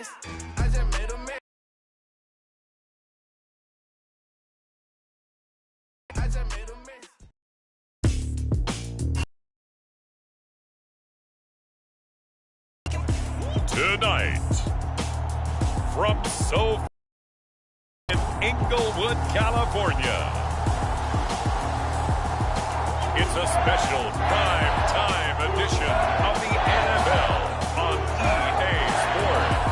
miss. I just made a miss. I just made a miss. Tonight, from in Inglewood, California, it's a special prime-time edition of the NFL on EA Sports.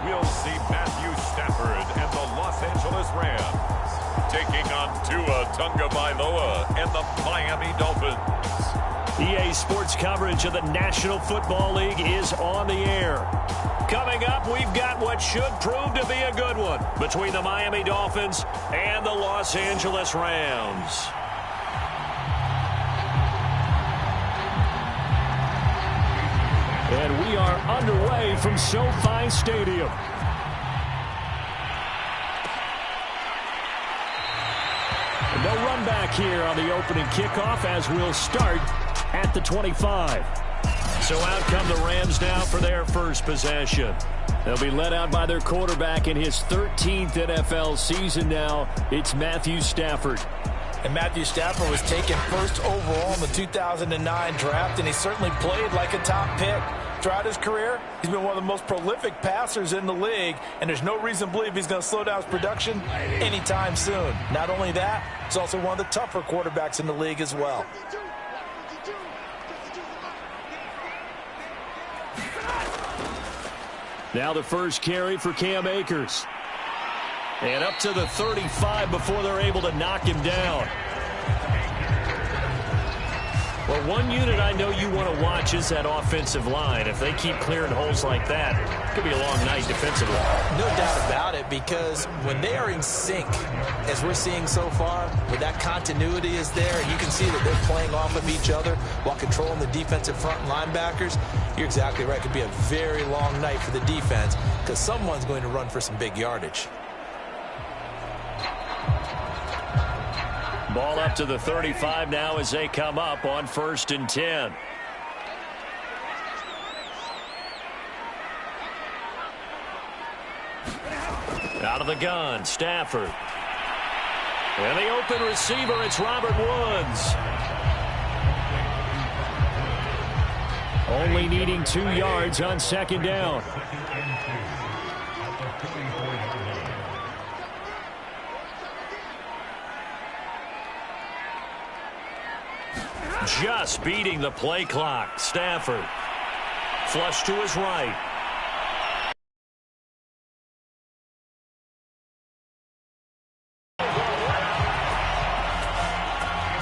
We'll see Matthew Stafford and the Los Angeles Rams taking on Tua Tagovailoa and the Miami Dolphins. EA Sports coverage of the National Football League is on the air. Coming up, we've got what should prove to be a good one between the Miami Dolphins and the Los Angeles Rams. And we are underway from SoFi Stadium. No run back here on the opening kickoff as we'll start at the 25. So out come the Rams now for their first possession. They'll be led out by their quarterback in his 13th NFL season now. It's Matthew Stafford. And Matthew Stafford was taken first overall in the 2009 draft, and he certainly played like a top pick. Throughout his career, he's been one of the most prolific passers in the league, and there's no reason to believe he's going to slow down his production anytime soon. Not only that, he's also one of the tougher quarterbacks in the league as well. Now the first carry for Cam Akers. And up to the 35 before they're able to knock him down. Well, one unit I know you want to watch is that offensive line. If they keep clearing holes like that, it could be a long night defensively. No doubt about it, because when they are in sync, as we're seeing so far, where that continuity is there, and you can see that they're playing off of each other while controlling the defensive front linebackers, you're exactly right. It could be a very long night for the defense because someone's going to run for some big yardage. Ball up to the 35 now as they come up on 1st and 10. Out of the gun, Stafford. And the open receiver, it's Robert Woods. Only needing 2 yards on 2nd down. Just beating the play clock. Stafford. Flush to his right.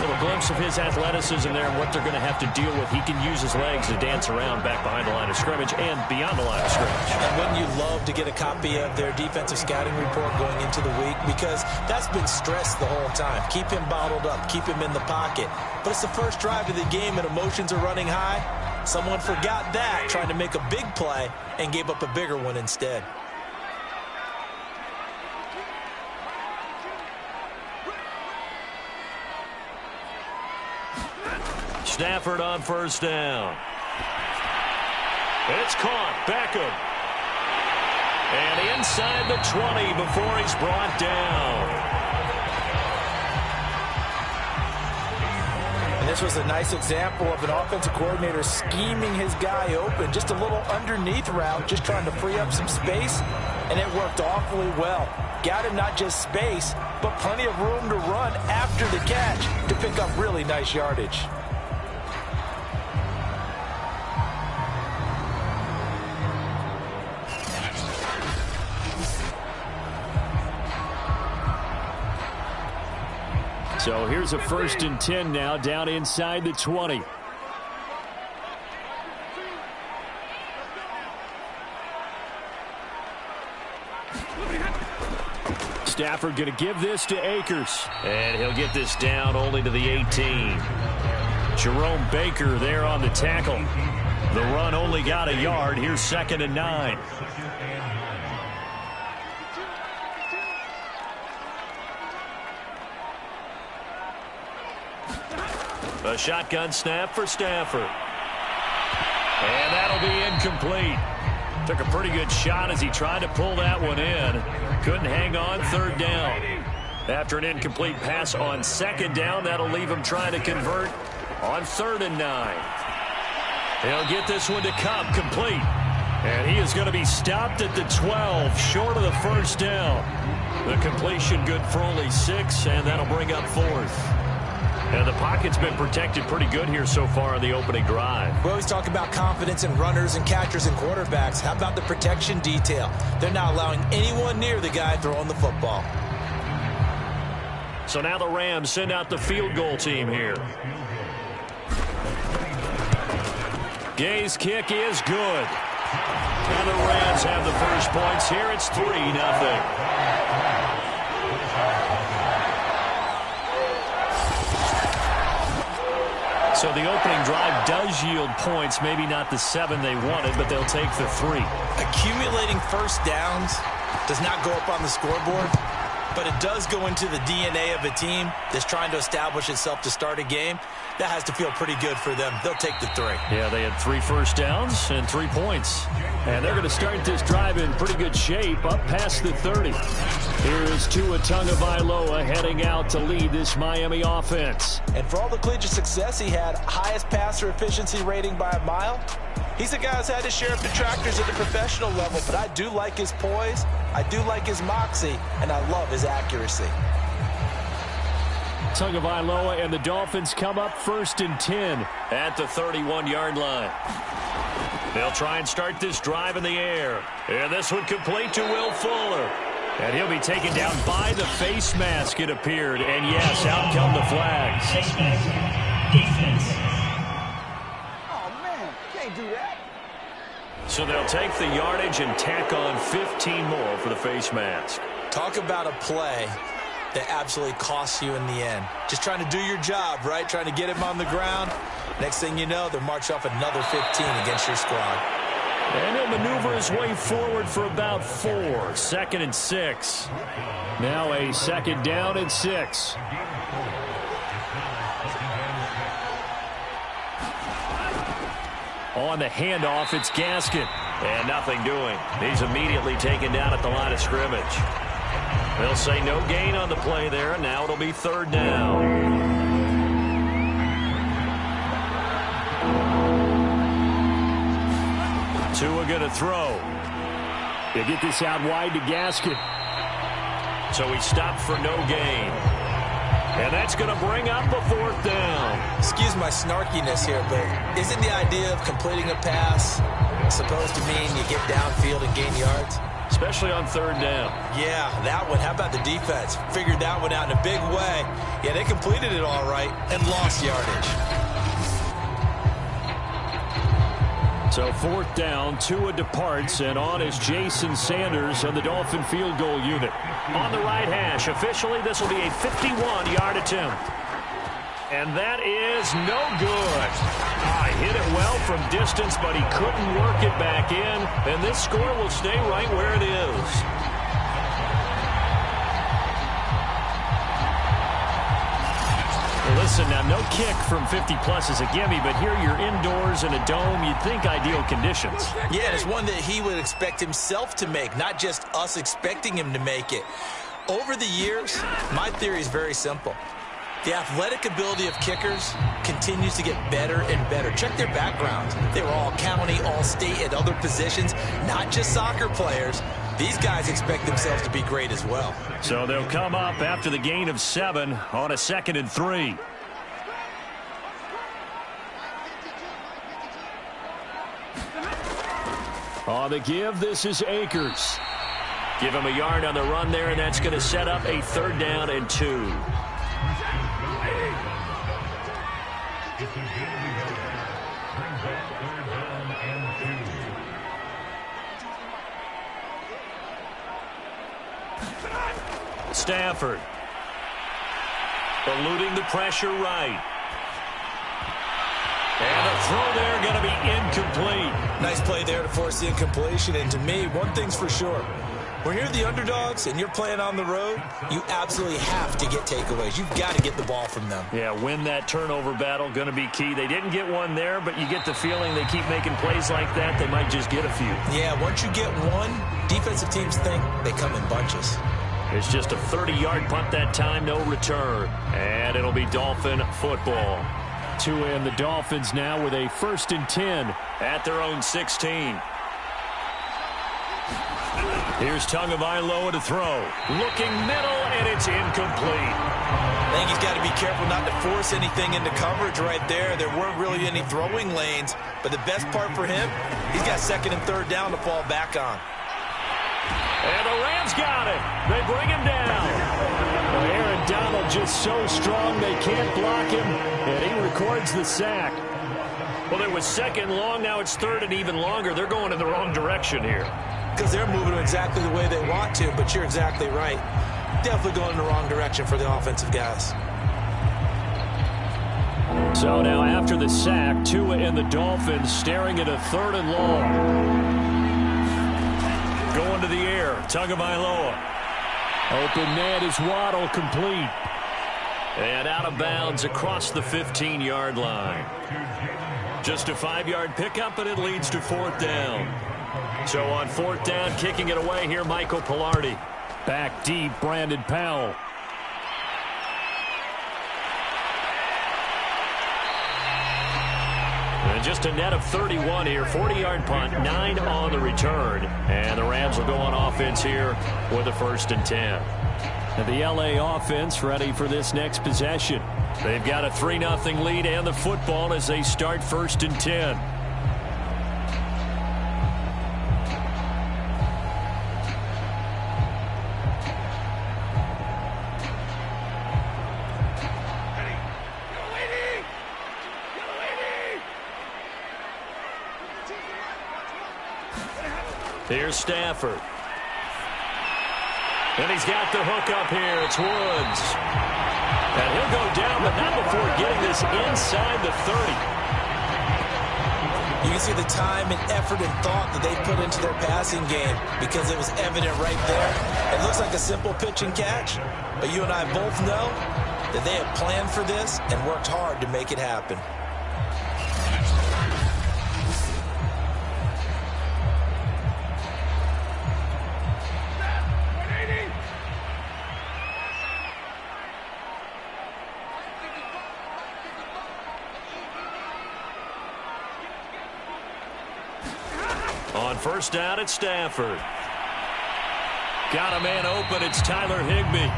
Little glimpse of his athleticism there and what they're going to have to deal with. He can use his legs to dance around back behind the line of scrimmage and beyond the line of scrimmage. And wouldn't you love to get a copy of their defensive scouting report going into the week? Because that's been stressed the whole time. Keep him bottled up. Keep him in the pocket. But it's the first drive of the game and emotions are running high. Someone forgot that, trying to make a big play and gave up a bigger one instead. Stafford on 1st down. It's caught. Beckham. And inside the 20 before he's brought down. And this was a nice example of an offensive coordinator scheming his guy open. Just a little underneath route, just trying to free up some space. And it worked awfully well. Got him not just space, but plenty of room to run after the catch to pick up really nice yardage. So here's a 1st and 10 now down inside the 20. Stafford going to give this to Akers. And he'll get this down only to the 18. Jerome Baker there on the tackle. The run only got a yard. Here's 2nd and 9. A shotgun snap for Stafford. And that'll be incomplete. Took a pretty good shot as he tried to pull that one in. Couldn't hang on. 3rd down. After an incomplete pass on 2nd down, that'll leave him trying to convert on 3rd and 9. He'll get this one to Cup, complete. And he is going to be stopped at the 12, short of the 1st down. The completion good for only 6, and that'll bring up 4th. And the pocket's been protected pretty good here so far in the opening drive. We always talk about confidence in runners and catchers and quarterbacks. How about the protection detail? They're not allowing anyone near the guy throwing the football. So now the Rams send out the field goal team here. Gay's kick is good. And the Rams have the first points here. It's 3-0. So the opening drive does yield points, maybe not the 7 they wanted, but they'll take the 3. Accumulating first downs does not go up on the scoreboard, but it does go into the DNA of a team that's trying to establish itself to start a game. That has to feel pretty good for them. They'll take the 3. Yeah, they had 3 first downs and 3 points. And they're going to start this drive in pretty good shape, up past the 30. Here is Tua Tagovailoa heading out to lead this Miami offense. And for all the collegiate success he had, highest passer efficiency rating by a mile, he's a guy who's had his share of detractors at the professional level, but I do like his poise, I do like his moxie, and I love his accuracy. Tagovailoa and the Dolphins come up 1st and 10 at the 31-yard line. They'll try and start this drive in the air. And this one complete to Will Fuller. And he'll be taken down by the face mask, it appeared. And yes, out come the flags. Face mask. Defense. Oh, man, can't do that. So they'll take the yardage and tack on 15 more for the face mask. Talk about a play that absolutely costs you in the end. Just trying to do your job, right? Trying to get him on the ground. Next thing you know, they'll march off another 15 against your squad. And he'll maneuver his way forward for about 4. 2nd and 6. Now a 2nd down and 6. On the handoff, it's Gaskin. And nothing doing. He's immediately taken down at the line of scrimmage. They'll say no gain on the play there, and now it'll be 3rd down. Tua going to throw. They get this out wide to Gaskin. So he stopped for no gain. And that's going to bring up a 4th down. Excuse my snarkiness here, but isn't the idea of completing a pass supposed to mean you get downfield and gain yards? Especially on 3rd down. Yeah, that one. How about the defense? Figured that one out in a big way. Yeah, they completed it all right and lost yardage. So 4th down, Tua departs, and on is Jason Sanders on the Dolphin field goal unit. On the right hash, officially this will be a 51-yard attempt. And that is no good. Hit it well from distance, but he couldn't work it back in, and this score will stay right where it is. Listen, now, no kick from 50-plus is a gimme, but here you're indoors in a dome. You'd think ideal conditions. Yeah, it's one that he would expect himself to make, not just us expecting him to make it. Over the years, my theory is very simple. The athletic ability of kickers continues to get better and better. Check their backgrounds. They were all county, all state, at other positions, not just soccer players. These guys expect themselves to be great as well. So they'll come up after the gain of 7 on a 2nd and 3. On the give, this is Akers. Give him a yard on the run there, and that's going to set up a 3rd down and 2. Stafford. Eluding the pressure right. And the throw there going to be incomplete. Nice play there to force the incompletion. And to me, one thing's for sure. When you're the underdogs and you're playing on the road, you absolutely have to get takeaways. You've got to get the ball from them. Yeah, win that turnover battle, going to be key. They didn't get one there, but you get the feeling they keep making plays like that, they might just get a few. Yeah, once you get one, defensive teams think they come in bunches. It's just a 30-yard punt that time, no return. And it'll be Dolphin football. Tua and the Dolphins now with a 1st and 10 at their own 16. Here's Tagovailoa to throw. Looking middle, and it's incomplete. I think he's got to be careful not to force anything into coverage right there. There weren't really any throwing lanes, but the best part for him, he's got 2nd and 3rd down to fall back on. And the Rams got it. They bring him down. Well, Aaron Donald just so strong they can't block him, and he records the sack. Well, it was 2nd long. Now it's 3rd and even longer. They're going in the wrong direction here. Because they're moving exactly the way they want to, but you're exactly right. Definitely going in the wrong direction for the offensive guys. So now after the sack, Tua and the Dolphins staring at a 3rd and long. Going to the air, Tagovailoa. Open man is Waddle, complete. And out of bounds across the 15-yard line. Just a 5-yard pickup, and it leads to 4th down. So on 4th down, kicking it away here, Michael Pilardi. Back deep, Brandon Powell. And just a net of 31 here, 40-yard punt, 9 on the return. And the Rams will go on offense here with a 1st and 10. And the LA offense ready for this next possession. They've got a 3-0 lead and the football as they start 1st and 10. Here's Stafford. And he's got the hook up here. It's Woods. And he'll go down, but not before getting this inside the 30. You can see the time and effort and thought that they put into their passing game because it was evident right there. It looks like a simple pitch and catch, but you and I both know that they have planned for this and worked hard to make it happen. On 1st down, it's Stafford. Got a man open. It's Tyler Higbee.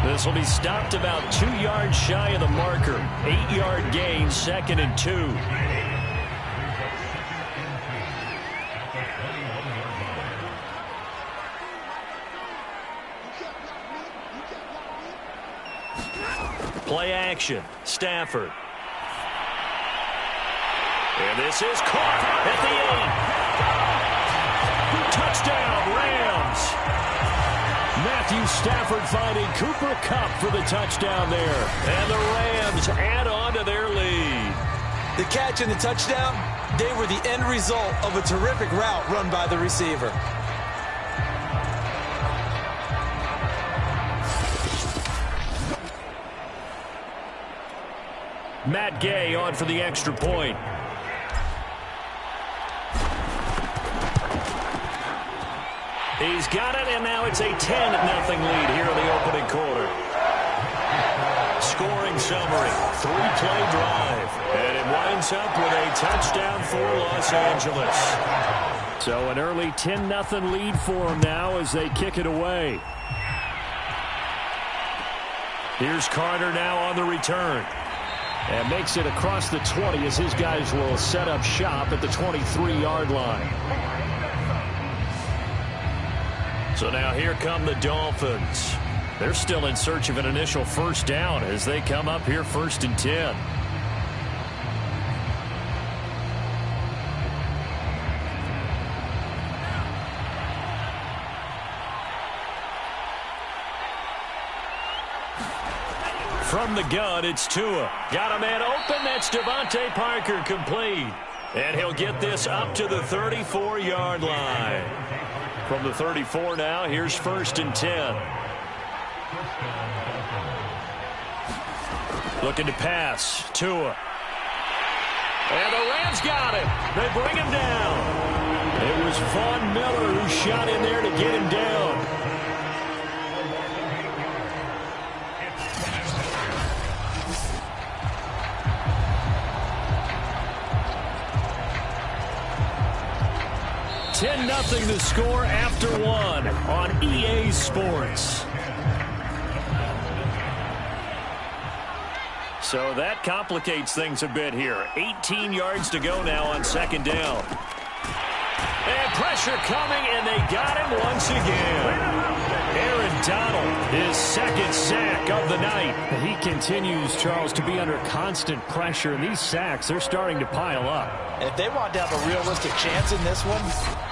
This will be stopped about 2 yards shy of the marker. 8-yard gain, 2nd and 2. Play action. Stafford. And this is caught at the 8. Touchdown, Rams. Matthew Stafford finding Cooper Kupp for the touchdown there. And the Rams add on to their lead. The catch and the touchdown, they were the end result of a terrific route run by the receiver. Matt Gay on for the extra point. He's got it, and now it's a 10-0 lead here in the opening quarter. Scoring summary, 3-play drive, and it winds up with a touchdown for Los Angeles. So an early 10-0 lead for them now as they kick it away. Here's Carter now on the return. And makes it across the 20 as his guys will set up shop at the 23-yard line. So now here come the Dolphins. They're still in search of an initial 1st down as they come up here 1st and 10. From the gun, it's Tua. Got a man open. That's Devontae Parker, complete. And he'll get this up to the 34-yard line. From the 34 now, here's 1st and 10. Looking to pass. Tua. And the Rams got him. They bring him down. It was Von Miller who shot in there to get him down. Nothing to score after one on EA Sports. So that complicates things a bit here. 18 yards to go now on 2nd down. And pressure coming, and they got him once again. Aaron Donald, his 2nd sack of the night. He continues, Charles, to be under constant pressure, and these sacks, they're starting to pile up. And if they want to have a realistic chance in this one,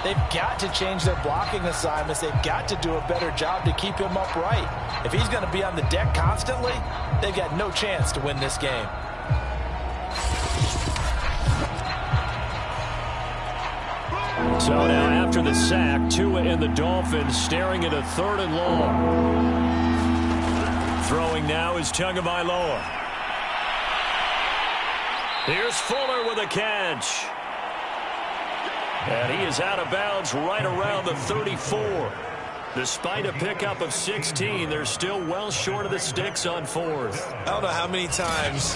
they've got to change their blocking assignments. They've got to do a better job to keep him upright. If he's going to be on the deck constantly, they've got no chance to win this game. So now after the sack, Tua and the Dolphins staring at a 3rd and long. Throwing now is Tagovailoa. Here's Fuller with a catch. And he is out of bounds right around the 34. Despite a pickup of 16, they're still well short of the sticks on 4th. I don't know how many times,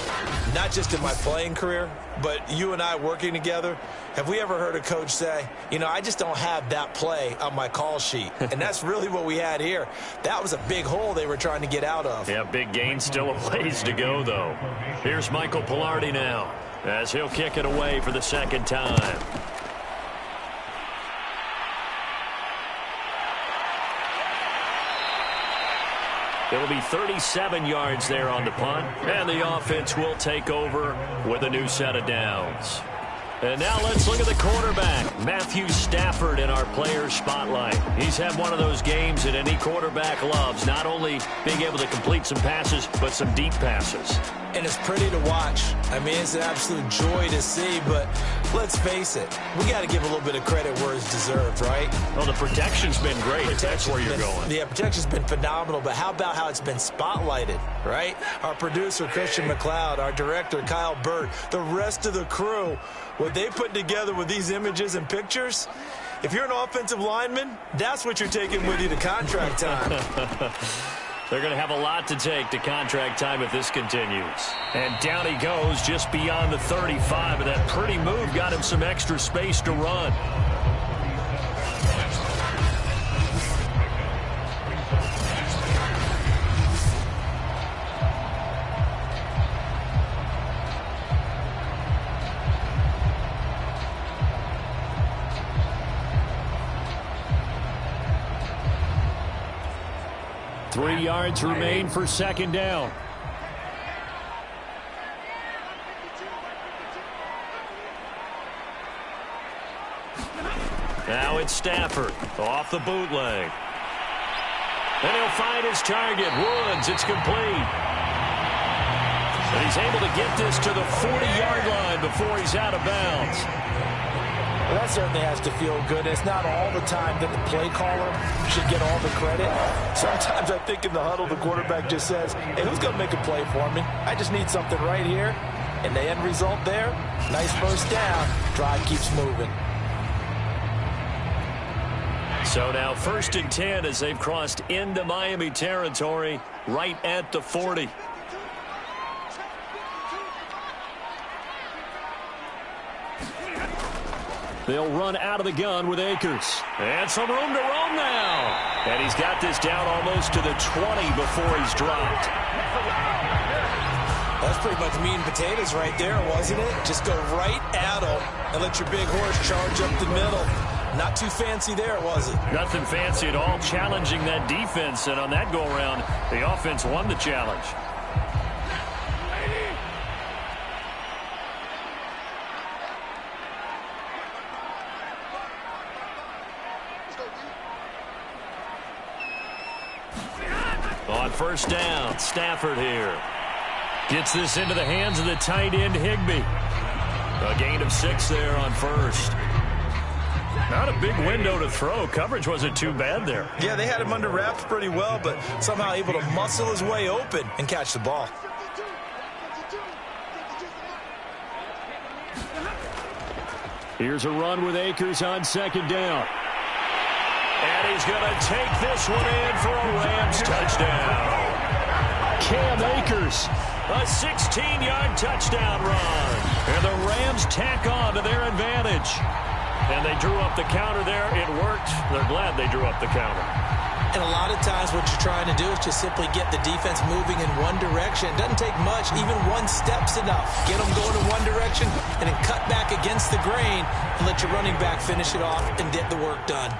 not just in my playing career, but you and I working together, have we ever heard a coach say, you know, I just don't have that play on my call sheet. And that's really what we had here. That was a big hole they were trying to get out of. Yeah, big gain, still a ways to go, though. Here's Michael Pilardi now, as he'll kick it away for the 2nd time. It'll be 37 yards there on the punt, and the offense will take over with a new set of downs. And now let's look at the quarterback, Matthew Stafford, in our player spotlight. He's had one of those games that any quarterback loves, not only being able to complete some passes, but some deep passes. And it's pretty to watch. I mean, it's an absolute joy to see, but let's face it, we got to give a little bit of credit where it's deserved, right? Well, the protection's been great, if that's where you're going. Yeah, protection's been phenomenal, but how about how it's been spotlighted, right? Our producer, Christian McLeod, our director, Kyle Burt, the rest of the crew, what they put together with these images and pictures, if you're an offensive lineman, that's what you're taking with you to contract time. They're going to have a lot to take to contract time if this continues. And down he goes just beyond the 35, and that pretty move got him some extra space to run. Three yards remain for 2nd down. Now it's Stafford off the bootleg. And he'll find his target, Woods. It's complete. And he's able to get this to the 40-yard line before he's out of bounds. Well, that certainly has to feel good. It's not all the time that the play caller should get all the credit. Sometimes I think in the huddle, the quarterback just says, hey, who's going to make a play for me? I just need something right here. And the end result there, nice 1st down. Drive keeps moving. So now 1st and 10 as they've crossed into Miami territory right at the 40. They'll run out of the gun with Akers. And some room to roam now. And he's got this down almost to the 20 before he's dropped. That's pretty much meat and potatoes right there, wasn't it? Just go right at him and let your big horse charge up the middle. Not too fancy there, was it? Nothing fancy at all, challenging that defense. And on that go-around, the offense won the challenge. On 1st down, Stafford here. Gets this into the hands of the tight end, Higbee. A gain of 6 there on first. Not a big window to throw. Coverage wasn't too bad there. Yeah, they had him under wraps pretty well, but somehow able to muscle his way open and catch the ball. Here's a run with Akers on second down. And he's going to take this one in for a Rams touchdown. Cam Akers, a 16-yard touchdown run. And the Rams tack on to their advantage. And they drew up the counter there. It worked. They're glad they drew up the counter. And a lot of times what you're trying to do is just simply get the defense moving in one direction. It doesn't take much. Even one step's enough. Get them going in one direction and then cut back against the grain and let your running back finish it off and get the work done.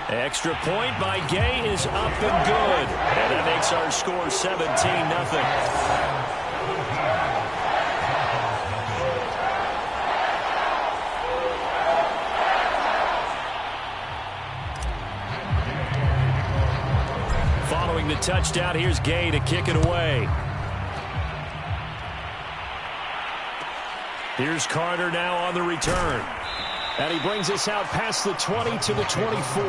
Extra point by Gay is up and good. And that makes our score 17-0. Following the touchdown, here's Gay to kick it away. Here's Carter now on the return. And he brings us out past the 20 to the 24.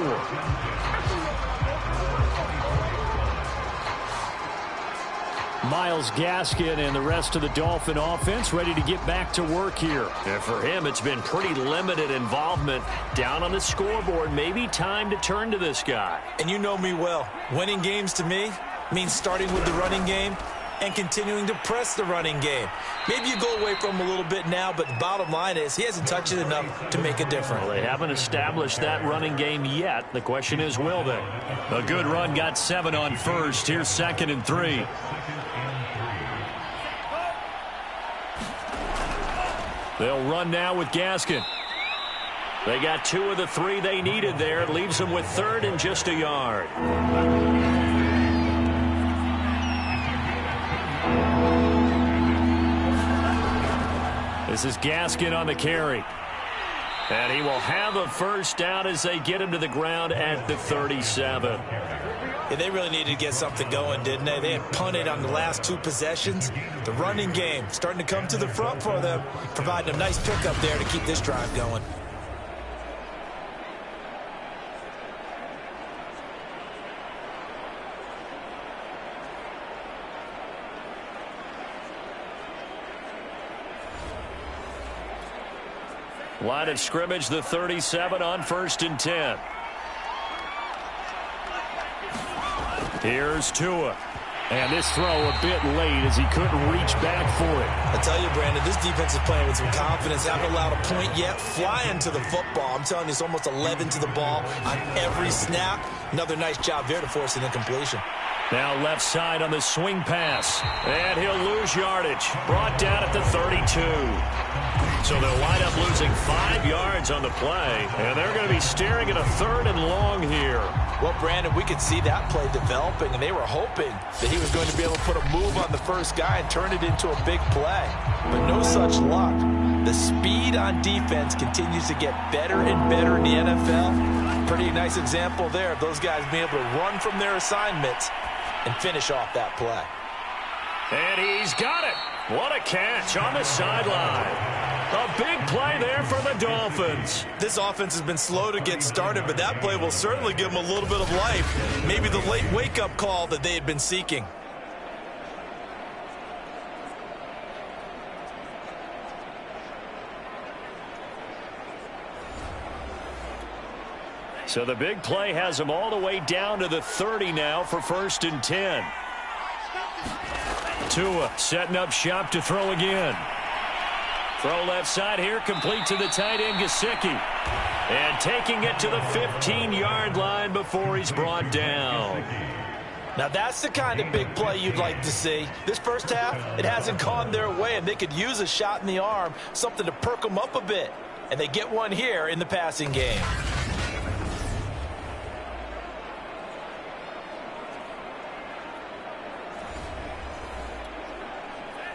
Myles Gaskin and the rest of the Dolphin offense ready to get back to work here. And for him, it's been pretty limited involvement down on the scoreboard. Maybe time to turn to this guy. And you know me well. Winning games to me means starting with the running game and continuing to press the running game. Maybe you go away from him a little bit now, but the bottom line is he hasn't touched it enough to make a difference. Well, they haven't established that running game yet. The question is, will they? A good run got 7 on first. Here's 2nd and 3. They'll run now with Gaskin. They got 2 of the 3 they needed there. It leaves them with 3rd and just a yard. This is Gaskin on the carry. And he will have a first down as they get him to the ground at the 37. Yeah, they really needed to get something going, didn't they? They had punted on the last 2 possessions. The running game starting to come to the front for them, providing a nice pickup there to keep this drive going. Line of scrimmage, the 37 on 1st and 10. Here's Tua. And this throw a bit late as he couldn't reach back for it. I tell you, Brandon, this defense is playing with some confidence. Haven't allowed a point yet. Flying to the football. I'm telling you, it's almost 11 to the ball on every snap. Another nice job there to force an incompletion. Now left side on the swing pass. And he'll lose yardage. Brought down at the 32. So they'll wind up losing 5 yards on the play. And they're going to be staring at a 3rd and long here. Well, Brandon, we could see that play developing, and they were hoping that he was going to be able to put a move on the first guy and turn it into a big play. But no such luck. The speed on defense continues to get better and better in the NFL. Pretty nice example there of those guys being able to run from their assignments and finish off that play. And he's got it. What a catch on the sideline. A big play there for the Dolphins. This offense has been slow to get started, but that play will certainly give them a little bit of life. Maybe the late wake-up call that they had been seeking. So the big play has them all the way down to the 30 now for 1st and 10. Tua setting up shop to throw again. Throw left side here, complete to the tight end, Gesicki. And taking it to the 15-yard line before he's brought down. Now that's the kind of big play you'd like to see. This first half, it hasn't gone their way, and they could use a shot in the arm, something to perk them up a bit. And they get one here in the passing game.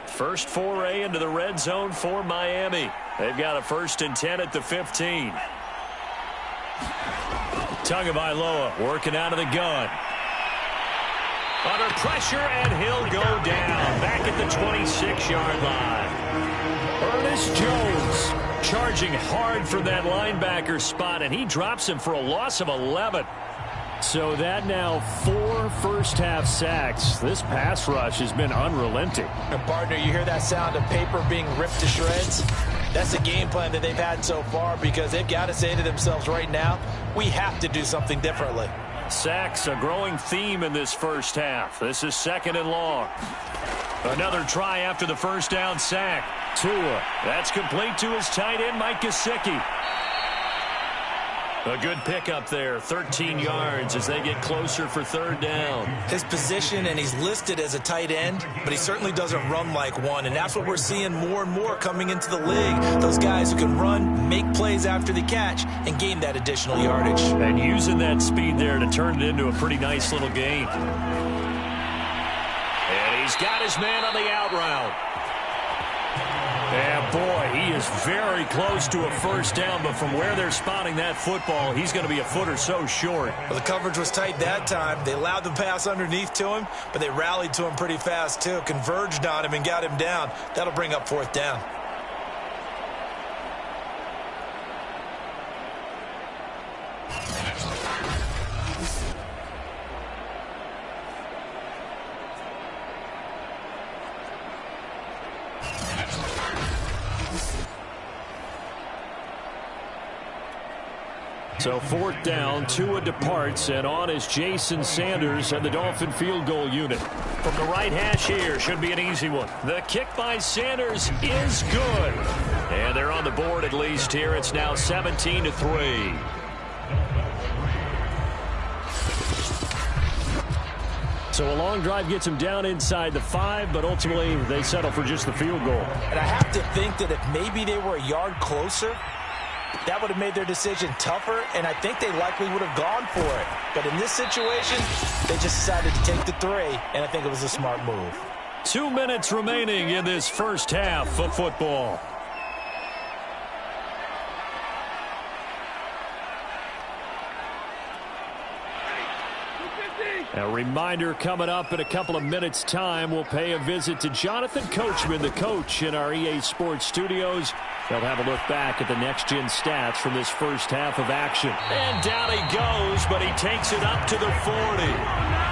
First foray into the red zone for Miami. They've got a 1st and 10 at the 15. Tagovailoa working out of the gun. Under pressure, and he'll go down. Back at the 26-yard line. Ernest Jones charging hard for that linebacker spot, and he drops him for a loss of 11. So that now 4 first-half sacks. This pass rush has been unrelenting. And partner, you hear that sound of paper being ripped to shreds? That's the game plan that they've had so far, because they've got to say to themselves right now, we have to do something differently. Sacks, a growing theme in this first half. This is 2nd and long. Another try after the first down sack. Tua, that's complete to his tight end, Mike Gesicki. A good pickup there, 13 yards as they get closer for 3rd down. His position, and he's listed as a tight end, but he certainly doesn't run like one, and that's what we're seeing more and more coming into the league. Those guys who can run, make plays after the catch, and gain that additional yardage. And using that speed there to turn it into a pretty nice little gain. And he's got his man on the out route. And boy, he is very close to a first down, but from where they're spotting that football, he's going to be a foot or so short. Well, the coverage was tight that time. They allowed the pass underneath to him, but they rallied to him pretty fast too, converged on him and got him down. That'll bring up 4th down. So 4th down, Tua departs, and on is Jason Sanders and the Dolphin field goal unit. From the right hash here, should be an easy one. The kick by Sanders is good. And they're on the board at least here. It's now 17-3. So a long drive gets him down inside the 5, but ultimately they settle for just the field goal. And I have to think that if maybe they were a yard closer, that would have made their decision tougher, and I think they likely would have gone for it. But in this situation, they just decided to take the 3, and I think it was a smart move. 2 minutes remaining in this first half of football. A reminder coming up in a couple of minutes' time. We'll pay a visit to Jonathan Coachman, the coach in our EA Sports studios. They'll have a look back at the next-gen stats from this first half of action. And down he goes, but he takes it up to the 40.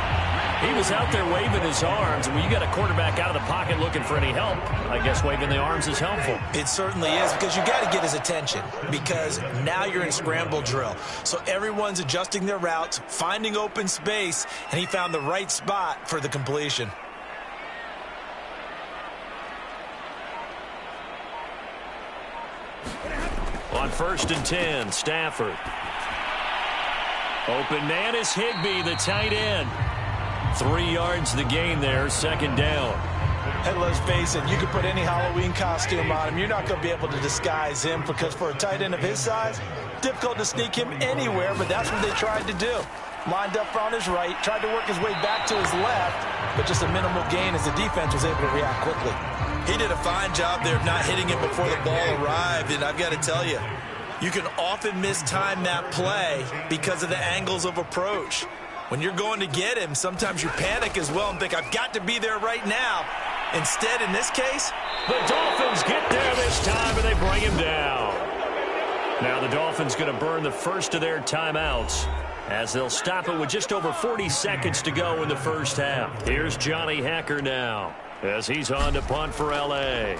He was out there waving his arms, and when you got a quarterback out of the pocket looking for any help, I guess waving the arms is helpful. It certainly is, because you got to get his attention, because now you're in scramble drill. So everyone's adjusting their routes, finding open space, and he found the right spot for the completion. On 1st and 10, Stafford. Open man is Higbee, the tight end. 3 yards the gain there, 2nd down. And let's face it, you can put any Halloween costume on him. You're not going to be able to disguise him, because for a tight end of his size, difficult to sneak him anywhere, but that's what they tried to do. Lined up on his right, tried to work his way back to his left, but just a minimal gain as the defense was able to react quickly. He did a fine job there of not hitting him before the ball arrived, and I've got to tell you, you can often mistime that play because of the angles of approach. When you're going to get him, sometimes you panic as well and think, I've got to be there right now. Instead, in this case, the Dolphins get there this time, and they bring him down. Now the Dolphins going to burn the first of their timeouts as they'll stop it with just over 40 seconds to go in the first half. Here's Johnny Hacker now as he's on to punt for L.A.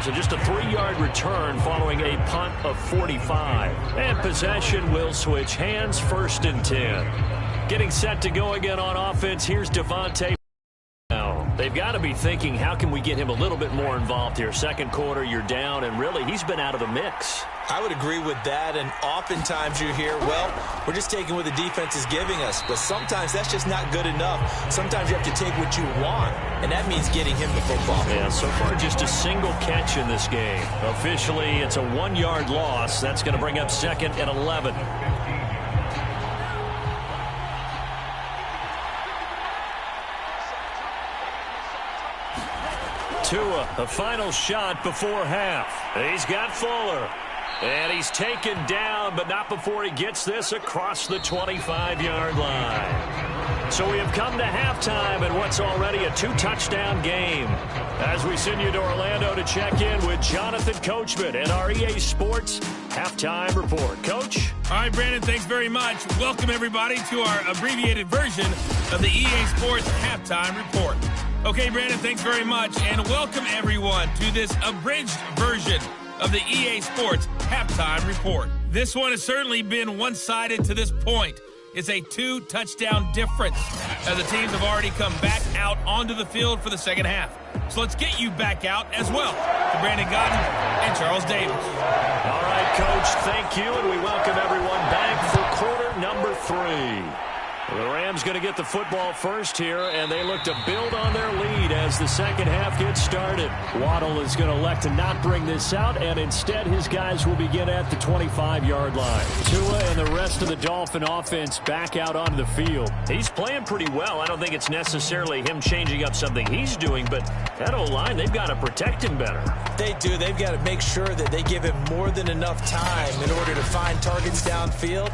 So just a 3-yard return following a punt of 45. And possession will switch hands, 1st and 10. Getting set to go again on offense. Here's Devontae. Now, they've got to be thinking, how can we get him a little bit more involved here? 2nd quarter, you're down, and really, he's been out of the mix. I would agree with that, and oftentimes you hear, well, we're just taking what the defense is giving us, but sometimes that's just not good enough. Sometimes you have to take what you want, and that means getting him the football. Yeah, so far just a single catch in this game. Officially, it's a 1-yard loss. That's going to bring up 2nd and 11. Tua, the final shot before half. He's got Fuller. And he's taken down, but not before he gets this across the 25-yard line. So we have come to halftime in what's already a two-touchdown game. As we send you to Orlando to check in with Jonathan Coachman and our EA Sports Halftime Report. Coach? All right, Brandon, thanks very much. Welcome, everybody, to our abbreviated version of the EA Sports Halftime Report. Okay, Brandon, thanks very much, and welcome, everyone, to this abridged version of the EA Sports Halftime Report. This one has certainly been one-sided to this point. It's a two-touchdown difference as the teams have already come back out onto the field for the second half. So let's get you back out as well to Brandon Godden and Charles Davis. All right, Coach, thank you, and we welcome everyone back for quarter number 3. The Rams going to get the football first here, and they look to build on their lead as the second half gets started. Waddle is going to elect to not bring this out, and instead his guys will begin at the 25-yard line. Tua and the rest of the Dolphin offense back out onto the field. He's playing pretty well. I don't think it's necessarily him changing up something he's doing, but that O-line, they've got to protect him better. They do. They've got to make sure that they give him more than enough time in order to find targets downfield.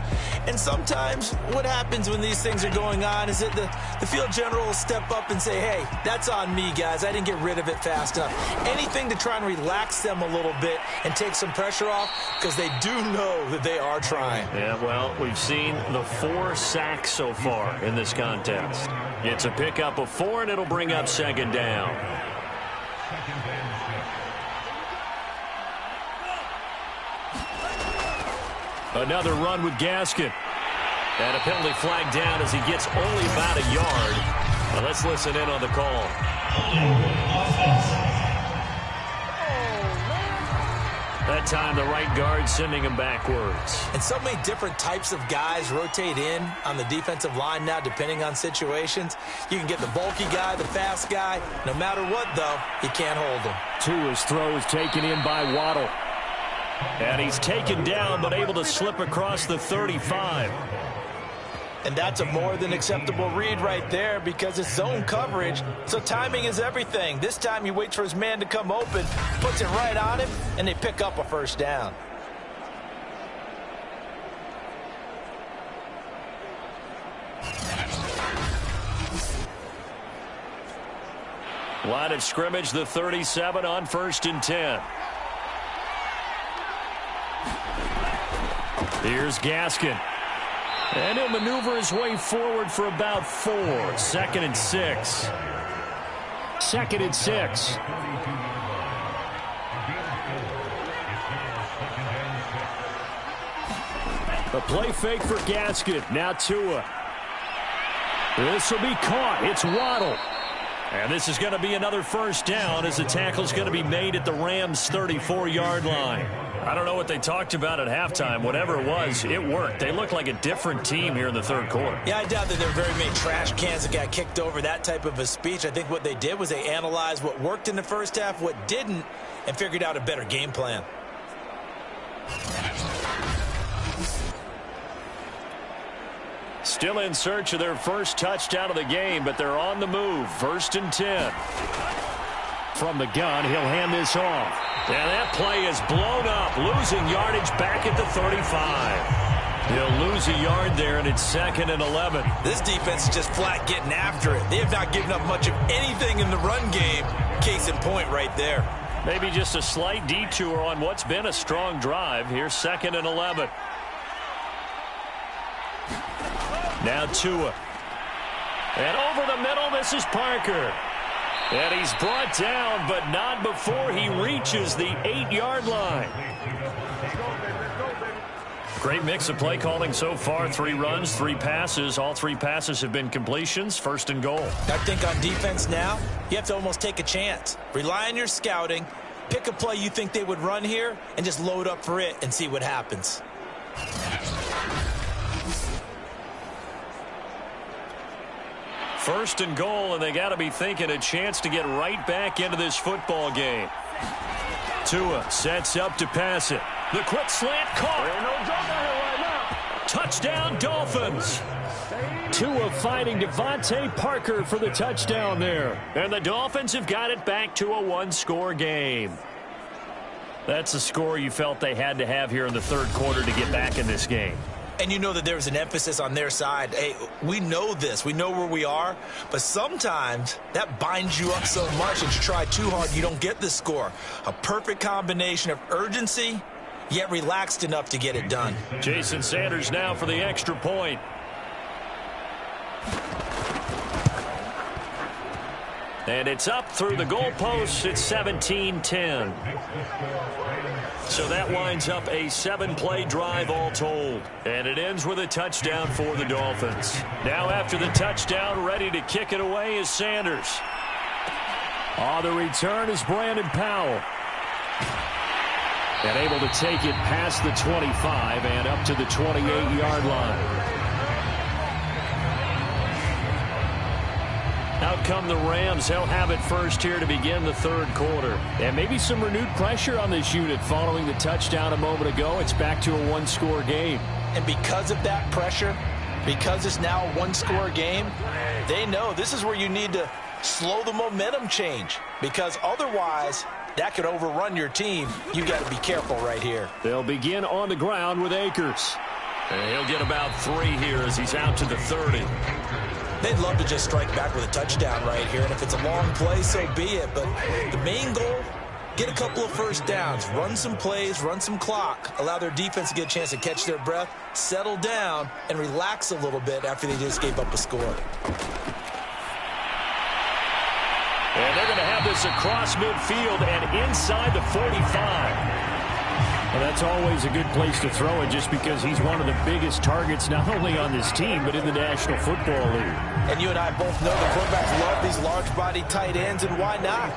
And sometimes what happens when these things are going on is that the field general will step up and say, hey, that's on me, guys. I didn't get rid of it fast enough. Anything to try and relax them a little bit and take some pressure off, because they do know that they are trying. Yeah, well, we've seen the 4 sacks so far in this contest. It's a pickup of 4, and it'll bring up second down. Another run with Gaskin. And a penalty flag down as he gets only about a yard. Now let's listen in on the call. That time the right guard sending him backwards. And so many different types of guys rotate in on the defensive line now, depending on situations. You can get the bulky guy, the fast guy. No matter what, though, you can't hold him. Tua's throw is taken in by Waddle. And he's taken down, but able to slip across the 35. And that's a more than acceptable read right there, because it's zone coverage, so timing is everything. This time he waits for his man to come open, puts it right on him, and they pick up a first down. Line of scrimmage, the 37 on 1st and 10. Here's Gaskin. And he'll maneuver his way forward for about 4. 2nd and 6. 2nd and 6. A play fake for Gaskin. Now Tua. This will be caught. It's Waddle. And this is going to be another first down as the tackle's going to be made at the Rams' 34-yard line. I don't know what they talked about at halftime. Whatever it was, it worked. They look like a different team here in the third quarter. Yeah, I doubt that there are very many trash cans that got kicked over, that type of a speech. I think what they did was they analyzed what worked in the first half, what didn't, and figured out a better game plan. Still in search of their first touchdown of the game, but they're on the move. 1st and 10. From the gun, he'll hand this off. And that play is blown up, losing yardage back at the 35. He'll lose a yard there, and it's 2nd and 11. This defense is just flat getting after it. They have not given up much of anything in the run game. Case in point right there. Maybe just a slight detour on what's been a strong drive. Here's 2nd and 11. Now Tua. And over the middle, this is Parker. And he's brought down, but not before he reaches the 8-yard line. Great mix of play calling so far. 3 runs, 3 passes. All 3 passes have been completions. 1st and goal. I think on defense now, you have to almost take a chance. Rely on your scouting. Pick a play you think they would run here and just load up for it and see what happens. First and goal, and they got to be thinking a chance to get right back into this football game. Tua sets up to pass it. The quick slant caught. Touchdown, Dolphins. Tua finding Devontae Parker for the touchdown there. And the Dolphins have got it back to a 1-score game. That's the score you felt they had to have here in the third quarter to get back in this game. And you know that there's an emphasis on their side. Hey, we know this. We know where we are. But sometimes that binds you up so much that you try too hard, you don't get the score. A perfect combination of urgency, yet relaxed enough to get it done. Jason Sanders now for the extra point. And it's up through the goalposts. It's 17-10. So that winds up a 7-play drive all told. And it ends with a touchdown for the Dolphins. Now after the touchdown, ready to kick it away is Sanders. On the return is Brandon Powell. And able to take it past the 25 and up to the 28-yard line. Out come the Rams. They'll have it first here to begin the third quarter. And maybe some renewed pressure on this unit following the touchdown a moment ago. It's back to a one-score game. And because of that pressure, because it's now a one-score game, they know this is where you need to slow the momentum change. Because otherwise, that could overrun your team. You got to be careful right here. They'll begin on the ground with Akers. And he'll get about 3 here as he's out to the 30. They'd love to just strike back with a touchdown right here, and if it's a long play, so be it. But the main goal, get a couple of first downs, run some plays, run some clock, allow their defense to get a chance to catch their breath, settle down, and relax a little bit after they just gave up a score. And they're going to have this across midfield and inside the 45. Well, that's always a good place to throw it just because he's one of the biggest targets not only on this team but in the National Football League. And you and I both know the quarterbacks love these large-bodied tight ends, and why not?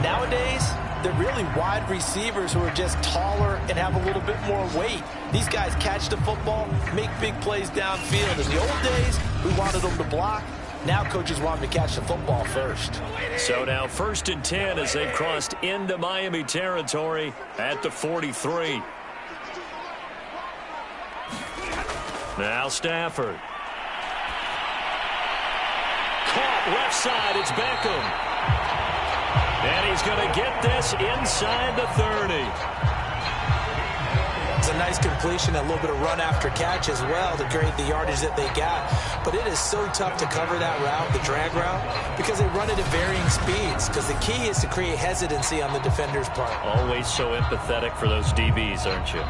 Nowadays, they're really wide receivers who are just taller and have a little bit more weight. These guys catch the football, make big plays downfield. In the old days, we wanted them to block. Now coaches want them to catch the football first. So now 1st and 10 as they've crossed into Miami territory at the 43. Now Stafford. Caught left side. It's Beckham. And he's going to get this inside the 30. It's a nice completion, a little bit of run after catch as well to create the yardage that they got. But it is so tough to cover that route, the drag route, because they run it at varying speeds. Because the key is to create hesitancy on the defender's part. Always so empathetic for those DBs, aren't you?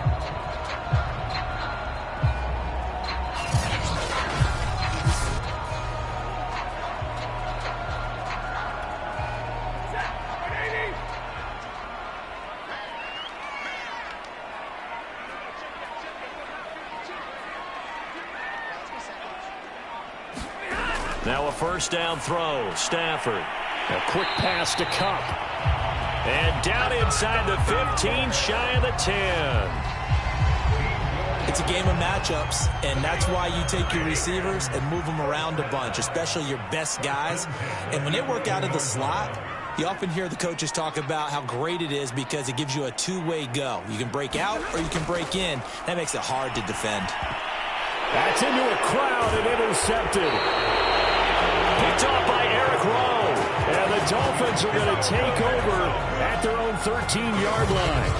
Now a first down throw. Stafford. A quick pass to Kupp. And down inside the 15, shy of the 10. It's a game of matchups, and that's why you take your receivers and move them around a bunch, especially your best guys. And when they work out of the slot, you often hear the coaches talk about how great it is because it gives you a two-way go. You can break out or you can break in. That makes it hard to defend. That's into a crowd and intercepted. Picked off by Eric Rowe. And the Dolphins are going to take over at their own 13-yard line.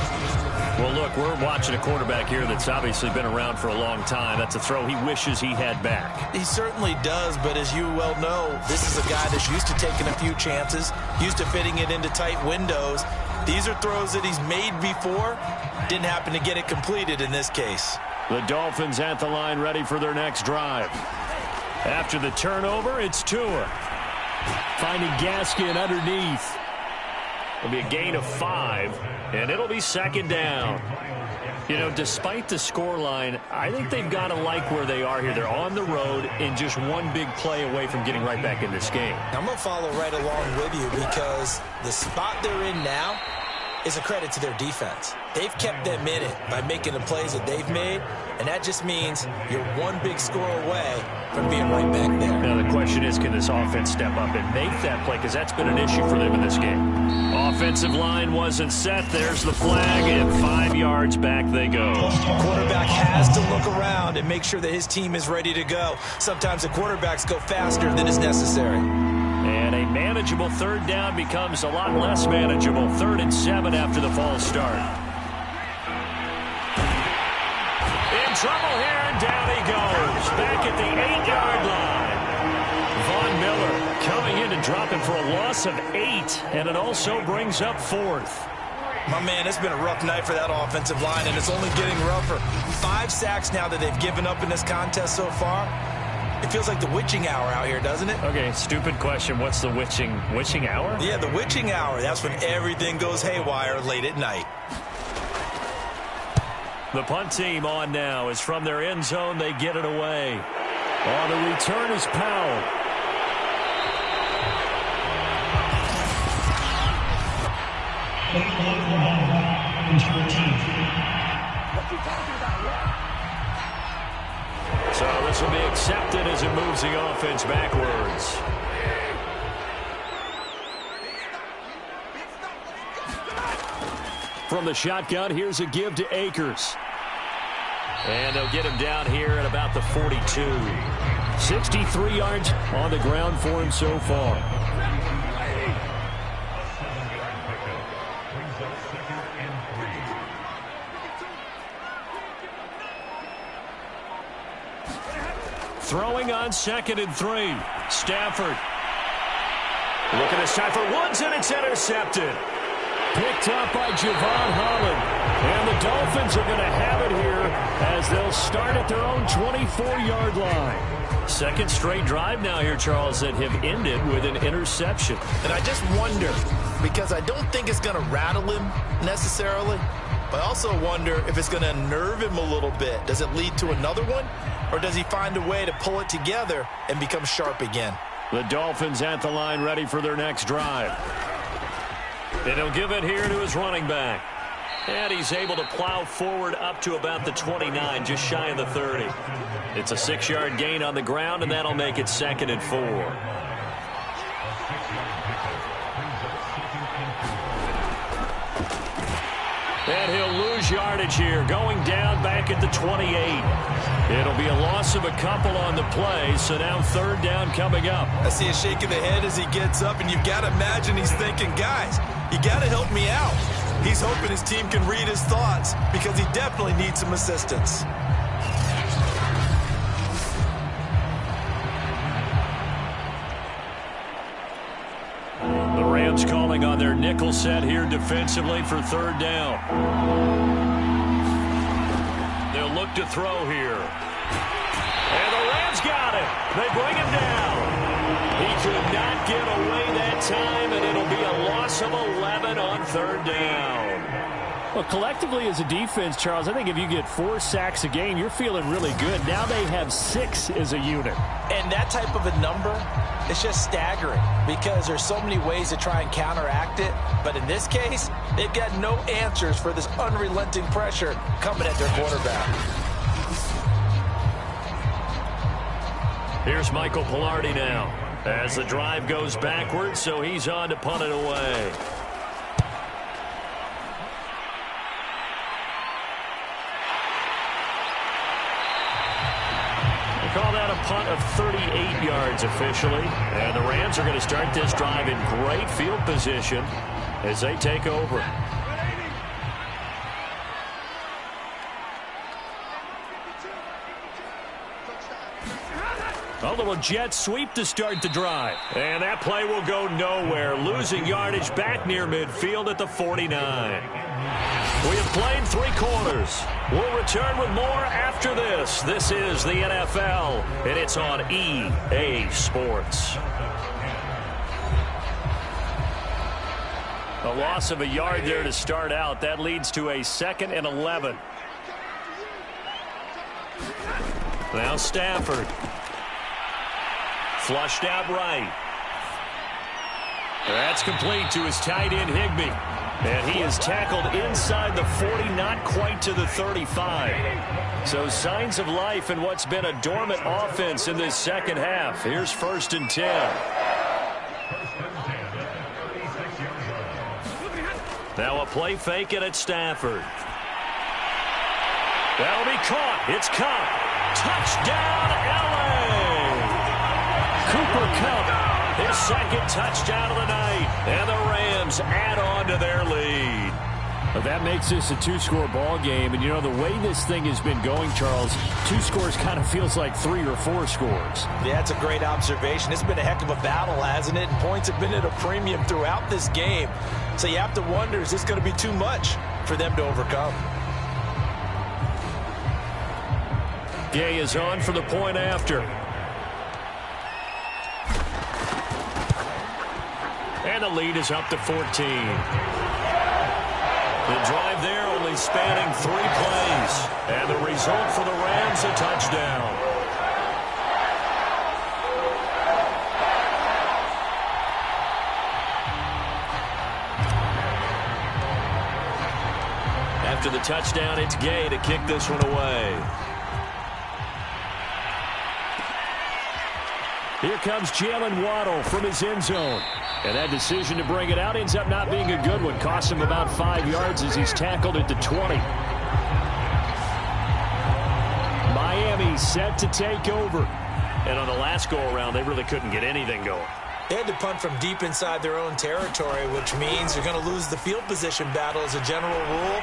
Well, look, we're watching a quarterback here that's obviously been around for a long time. That's a throw he wishes he had back. He certainly does, but as you well know, this is a guy that's used to taking a few chances, used to fitting it into tight windows. These are throws that he's made before. Didn't happen to get it completed in this case. The Dolphins at the line ready for their next drive. After the turnover, it's Tua. Finding Gaskin underneath. It'll be a gain of 5, and it'll be second down. You know, despite the scoreline, I think they've got to like where they are here. They're on the road and just one big play away from getting right back in this game. I'm going to follow right along with you because the spot they're in now is a credit to their defense. They've kept them in it by making the plays that they've made, and that just means you're one big score away from being right back there. Now the question is, can this offense step up and make that play? Because that's been an issue for them in this game. Offensive line wasn't set. There's the flag, and 5 yards back they go. Quarterback has to look around and make sure that his team is ready to go. Sometimes the quarterbacks go faster than is necessary. And a manageable third down becomes a lot less manageable. 3rd and 7 after the false start. trouble here, and down he goes. Back at the 8-yard line. Von Miller coming in and dropping for a loss of 8, and it also brings up 4th. My man, it's been a rough night for that offensive line, and it's only getting rougher. 5 sacks now that they've given up in this contest so far. It feels like the witching hour out here, doesn't it? Okay, stupid question. What's the witching hour? Yeah, the witching hour. That's when everything goes haywire late at night. The punt team on now is from their end zone. They get it away. On the return is Powell. So this will be accepted as it moves the offense backwards. From the shotgun, here's a give to Akers. And they'll get him down here at about the 42. 63 yards on the ground for him so far. Throwing on 2nd and 3. Stafford. Looking this time for Woods, and it's intercepted. Picked up by Javon Holland. And the Dolphins are going to have it here as they'll start at their own 24-yard line. Second straight drive now here, Charles, that have ended with an interception. And I just wonder, because I don't think it's going to rattle him necessarily, but I also wonder if it's going to unnerve him a little bit. Does it lead to another one? Or does he find a way to pull it together and become sharp again? The Dolphins at the line ready for their next drive. And he'll give it here to his running back. And he's able to plow forward up to about the 29, just shy of the 30. It's a 6-yard gain on the ground, and that'll make it 2nd and 4. And he'll lose yardage here, going down back at the 28. It'll be a loss of a couple on the play, so now 3rd down coming up. I see a shake of the head as he gets up, and you've got to imagine he's thinking, guys, you got to help me out. He's hoping his team can read his thoughts because he definitely needs some assistance. The Rams calling on their nickel set here defensively for 3rd down. They'll look to throw here. And the Rams got it. They bring him down. He could not get away that time, and it'll be a loss of 11 on 3rd down. Well, collectively as a defense, Charles, I think if you get 4 sacks a game, you're feeling really good. Now they have 6 as a unit. And that type of a number, it's just staggering because there's so many ways to try and counteract it. But in this case, they've got no answers for this unrelenting pressure coming at their quarterback. Here's Michael Pilardi now as the drive goes backwards, so he's on to punt it away. Call that a punt of 38 yards officially. And the Rams are going to start this drive in great field position as they take over. A little jet sweep to start the drive. And that play will go nowhere, losing yardage back near midfield at the 49. We have played 3 quarters. We'll return with more after this. This is the NFL, and it's on EA Sports. A loss of a yard there to start out. That leads to a 2nd and 11. Now Stafford. Flushed out right. That's complete to his tight end, Higbee. And he is tackled inside the 40, not quite to the 35. So signs of life in what's been a dormant offense in this second half. Here's 1st and 10. Now a play fake it at Stafford. That'll be caught. It's caught. Touchdown, L.A. Cooper Kupp, his 2nd touchdown of the night. And the Rams add on to their lead. That makes this a two-score ball game. And, you know, the way this thing has been going, Charles, 2 scores kind of feels like 3 or 4 scores. Yeah, that's a great observation. It's been a heck of a battle, hasn't it? And points have been at a premium throughout this game. So you have to wonder, is this going to be too much for them to overcome? Gay is on for the point after. And the lead is up to 14. The drive there only spanning 3 plays. And the result for the Rams, a touchdown. After the touchdown, it's Gay to kick this one away. Here comes Jalen Waddle from his end zone. And that decision to bring it out ends up not being a good one. Costs him about 5 yards as he's tackled at the 20. Miami set to take over. And on the last go-around, they really couldn't get anything going. They had to punt from deep inside their own territory, which means you're going to lose the field position battle as a general rule.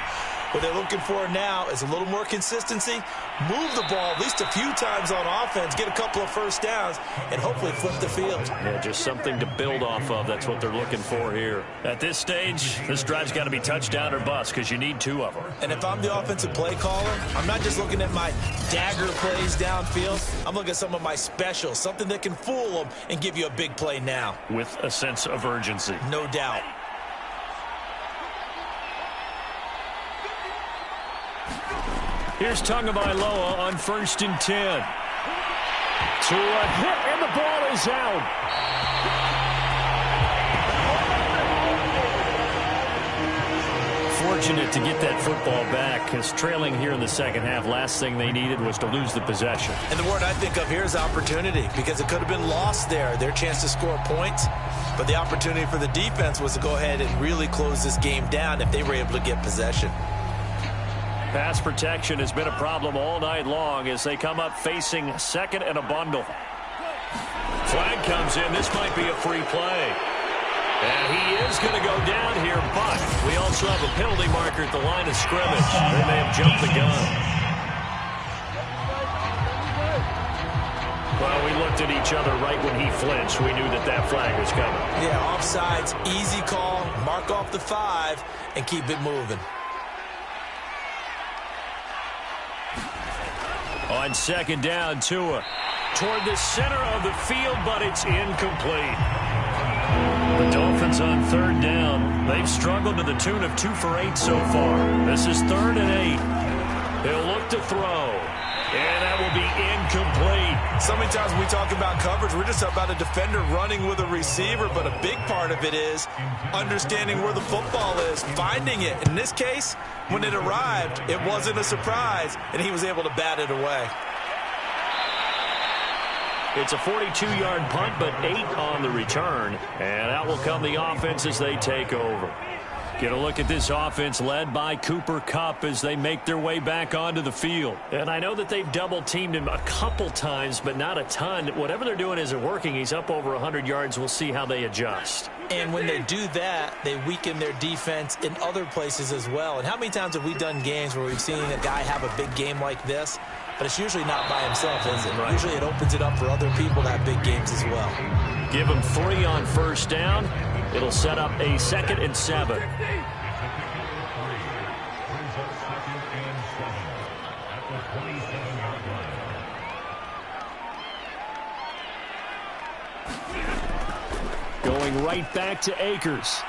What they're looking for now is a little more consistency, move the ball at least a few times on offense, get a couple of first downs, and hopefully flip the field. Yeah, just something to build off of. That's what they're looking for here. At this stage, this drive's got to be touchdown or bust because you need 2 of them. And if I'm the offensive play caller, I'm not just looking at my dagger plays downfield. I'm looking at some of my specials, something that can fool them and give you a big play now. With a sense of urgency. No doubt. Here's Tagovailoa on 1st and 10. To a hit, and the ball is out. Fortunate to get that football back, because trailing here in the second half, last thing they needed was to lose the possession. And the word I think of here is opportunity, because it could have been lost there, their chance to score points. But the opportunity for the defense was to go ahead and really close this game down if they were able to get possession. Pass protection has been a problem all night long as they come up facing 2nd and a bundle. Flag comes in. This might be a free play. And he is going to go down here, but we also have a penalty marker at the line of scrimmage. They may have jumped the gun. Well, we looked at each other right when he flinched. We knew that that flag was coming. Yeah, offsides, easy call, mark off the 5, and keep it moving. On 2nd down, Tua toward the center of the field, but it's incomplete. The Dolphins on 3rd down. They've struggled to the tune of 2 for 8 so far. This is 3rd and 8. He'll look to throw. And that will be incomplete. So many times when we talk about coverage, we're just talking about a defender running with a receiver, but a big part of it is understanding where the football is, finding it. In this case, when it arrived, it wasn't a surprise, and he was able to bat it away. It's a 42-yard punt, but 8 on the return. And out will come the offense as they take over. Get a look at this offense led by Cooper Kupp as they make their way back onto the field. And I know that they've double-teamed him a couple times, but not a ton. Whatever they're doing isn't working. He's up over 100 yards. We'll see how they adjust. And when they do that, they weaken their defense in other places as well. And how many times have we done games where we've seen a guy have a big game like this? But it's usually not by himself, is it? Right. Usually it opens it up for other people to have big games as well. Give him 3 on 1st down. It'll set up a 2nd and 7. Going right back to Akers.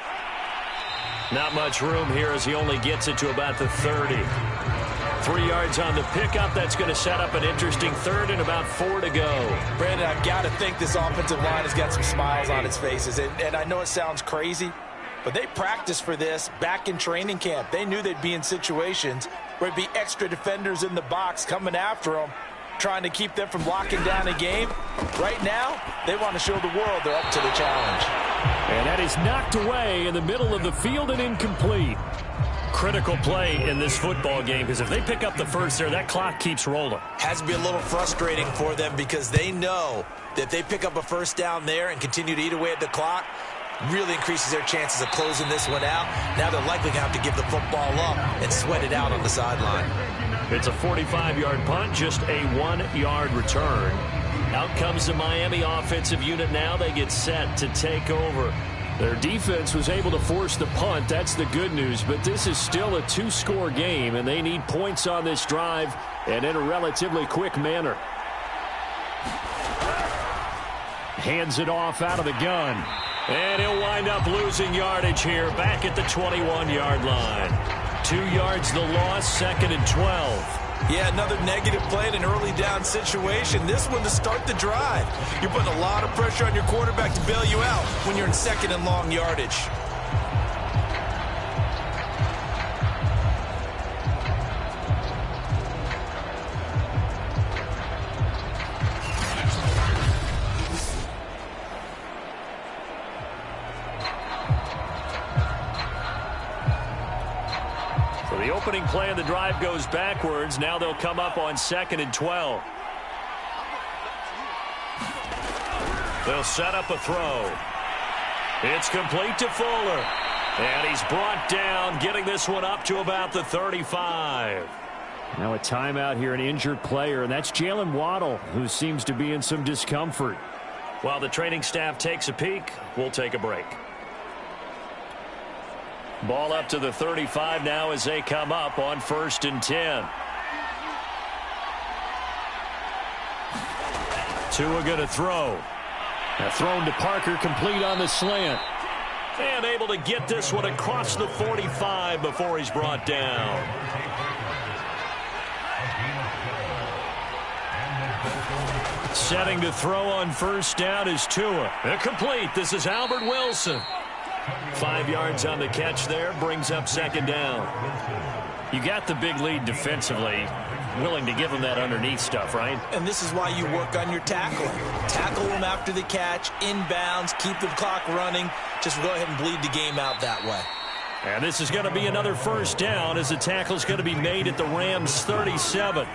Not much room here as he only gets it to about the 30. 3 yards on the pickup. That's going to set up an interesting 3rd and about 4 to go. Brandon, I've got to think this offensive line has got some smiles on its faces. And I know it sounds crazy, but they practiced for this back in training camp. They knew they'd be in situations where there'd be extra defenders in the box coming after them, trying to keep them from locking down a game. Right now, they want to show the world they're up to the challenge. And that is knocked away in the middle of the field and incomplete. Critical play in this football game, because if they pick up the first there, that clock keeps rolling. Has to be a little frustrating for them because they know that if they pick up a first down there and continue to eat away at the clock, really increases their chances of closing this one out. Now they're likely going to have to give the football up and sweat it out on the sideline. It's a 45-yard punt, just a 1-yard return. Out comes the Miami offensive unit now. They get set to take over. Their defense was able to force the punt. That's the good news, but this is still a 2-score game, and they need points on this drive and in a relatively quick manner. Hands it off out of the gun. And he'll wind up losing yardage here back at the 21-yard line. 2 yards the loss, 2nd and 12. Yeah, another negative play in an early down situation. This one to start the drive. You're putting a lot of pressure on your quarterback to bail you out when you're in 2nd and long yardage. The opening play of the drive goes backwards. Now they'll come up on 2nd and 12. They'll set up a throw. It's complete to Fuller. And he's brought down, getting this one up to about the 35. Now a timeout here, an injured player, and that's Jalen Waddle, who seems to be in some discomfort. While the training staff takes a peek, we'll take a break. Ball up to the 35 now as they come up on 1st and 10. Tua going to throw. Now thrown to Parker, complete on the slant. And able to get this one across the 45 before he's brought down. Setting to throw on 1st down is Tua. Complete. This is Albert Wilson. 5 yards on the catch there, brings up 2nd down. You got the big lead defensively, willing to give them that underneath stuff, right? And this is why you work on your tackling. Tackle them after the catch, inbounds, keep the clock running. Just go ahead and bleed the game out that way. And this is going to be another 1st down as the tackle is going to be made at the Rams' 37.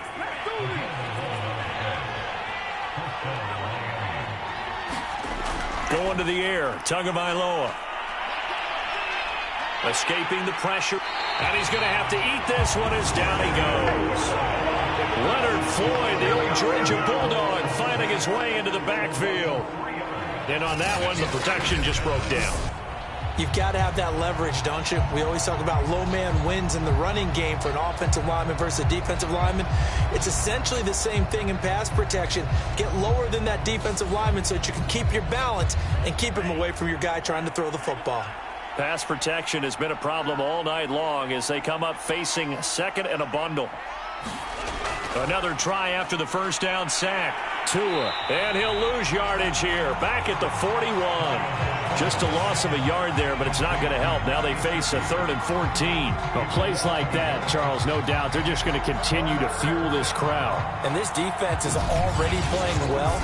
Going to the air, Tagovailoa. Escaping the pressure, and he's going to have to eat this one as down he goes. Leonard Floyd, the old Georgia Bulldog, finding his way into the backfield. And on that one, the protection just broke down. You've got to have that leverage, don't you? We always talk about low man wins in the running game for an offensive lineman versus a defensive lineman. It's essentially the same thing in pass protection. Get lower than that defensive lineman so that you can keep your balance and keep him away from your guy trying to throw the football. Pass protection has been a problem all night long as they come up facing 2nd and a bundle. Another try after the 1st down sack. Tua, and he'll lose yardage here. Back at the 41. Just a loss of a yard there, but it's not going to help. Now they face a 3rd and 14. Well, plays like that, Charles, no doubt, they're just going to continue to fuel this crowd. And this defense is already playing well,